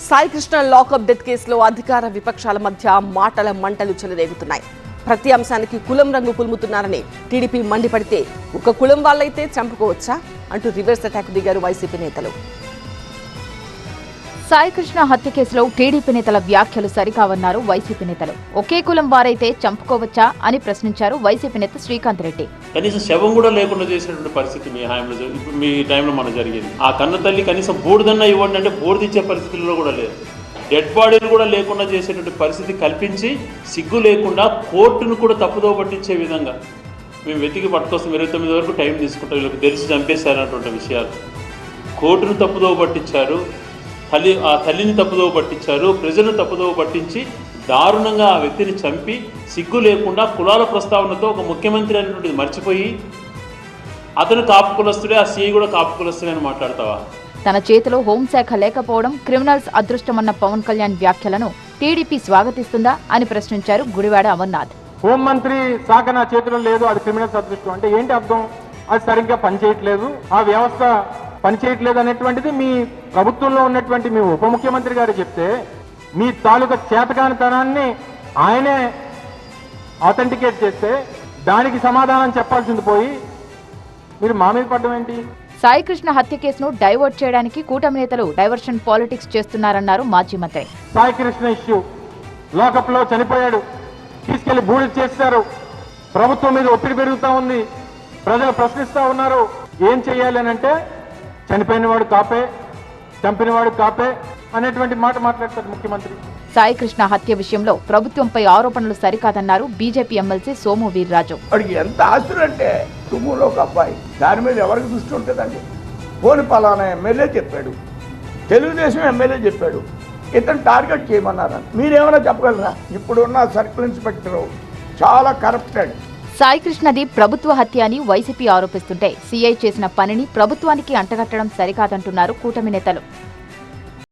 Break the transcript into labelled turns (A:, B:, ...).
A: Saikrishna lockup death కేసులో అధికార విపక్షాల మధ్య మాటల మంటలు చెలరేగుతున్నాయి. ప్రతి అంశానికి కులం రంగు పులుముతున్నారని టీడీపీ మండిపడితే ఒక కులం వాళ్ళైతే చంపుకోవచ్చా అంటూ రివర్స్ అటాక్ దిగారు వైసీపీ నేతలు.
B: సాయికృష్ణ హత్య కేసులో టీడీపీ నేతల వ్యాఖ్యలు సరికావన్నారు వైసీపీ నేతలు. ఒకే కులం వారైతే చంపుకోవచ్చా అని ప్రశ్నించారు వైసీపీ నేత శ్రీకాంత్ రెడ్డి.
C: కనీసం శవం కూడా లేకుండా చేసినటువంటి పరిస్థితి మీ హాయంలో ఇప్పుడు మీ టైంలో మనం జరిగింది. ఆ కన్న తల్లి కనీసం బూడిదన్నా ఇవ్వండి అంటే బూడిదిచ్చే పరిస్థితుల్లో కూడా లేదు. డెడ్ బాడీలు కూడా లేకుండా చేసేటువంటి పరిస్థితి కల్పించి సిగ్గు లేకుండా కోర్టును కూడా తప్పుదో పట్టించే విధంగా మేము వెతికి పట్టుకొస్తాం. 29 వరకు టైం తీసుకుంటాం. వీళ్ళకి తెలిసి చంపేశారన్నటువంటి విషయాలు కోర్టును తప్పుదో పట్టించారు. ఆ తల్లిని తప్పుదో పట్టించారు. ప్రజలను తప్పుదో పట్టించి దారుణంగా ఆ వ్యక్తిని చంపి సిగ్గు లేకుండా కులాల ప్రస్తావనతో ఒక ముఖ్యమంత్రి అనేటువంటిది మర్చిపోయి అతను కాపు కులస్తుడే, ఆ సీఐ కూడా కాపు కులస్తుడే అని మాట్లాడతావా?
B: తన చేతిలో హోంశాఖ లేకపోవడం క్రిమినల్స్ అదృష్టమన్న పవన్ కళ్యాణ్ వ్యాఖ్యలను టీడీపీ స్వాగతిస్తుందా అని ప్రశ్నించారు గుడివాడ అమర్నాథ్.
D: హోంమంత్రి శాఖ నా చేతిలో లేదు, అది క్రిమినల్స్ అదృష్టం అంటే ఏంటి అర్థం? అది సరిగ్గా పనిచేయట్లేదు, ఆ వ్యవస్థ పనిచేయట్లేదు అనేటువంటిది మీ ప్రభుత్వంలో ఉన్నటువంటి మీ ఉప ముఖ్యమంత్రి గారు చెప్తే మీ తాలూకా చేతకానితనాన్ని ఆయనే ఆథెంటికేట్ చేస్తే దానికి సమాధానం చెప్పాల్సింది పోయి మీరు మా మీద పడ్డం ఏంటి?
B: సాయికృష్ణ హత్య కేసును డైవర్ట్ చేయడానికి కూటమి నేతలు డైవర్షన్ పాలిటిక్స్ చేస్తున్నారన్నారు మాజీ మంత్రి.
D: సాయికృష్ణ ఇష్యూ లాకప్ లో చనిపోయాడు, తీసుకెళ్లి బూడిద చేశారు. ప్రభుత్వం మీద ఒత్తిడి పెరుగుతూ ఉంది, ప్రజలు ప్రశ్నిస్తూ ఉన్నారు. ఏం చెయ్యాలి అని అంటే చనిపోయిన వాడు కాపే, చంపిన వాడు కాపే అనేటువంటి మాట మాట్లాడతారు ముఖ్యమంత్రి.
B: సాయికృష్ణ హత్య విషయంలో ప్రభుత్వంపై ఆరోపణలు సరికాదన్నారు బీజేపీ ఎమ్మెల్సీ సోము వీర్రాజు.
E: వాడికి ఎంత ఆస్తులంటే తుమ్ములో ఒక అబ్బాయి, దాని మీద ఎవరికి దృష్టి ఉంటుందండి? పోని పలానా ఎమ్మెల్యే చెప్పాడు, తెలుగుదేశం ఎమ్మెల్యే చెప్పాడు, ఇతను టార్గెట్ చేయమన్నారని మీరేమైనా చెప్పగలరా? ఇప్పుడున్న సర్కిల్ ఇన్స్పెక్టర్ చాలా కరప్టెడ్.
B: సాయికృష్ణది ప్రభుత్వ హత్య అని వైసీపీ ఆరోపిస్తుంటే సీఐ చేసిన పనిని ప్రభుత్వానికి అంటగట్టడం సరికాదంటున్నారు కూటమి నేతలు.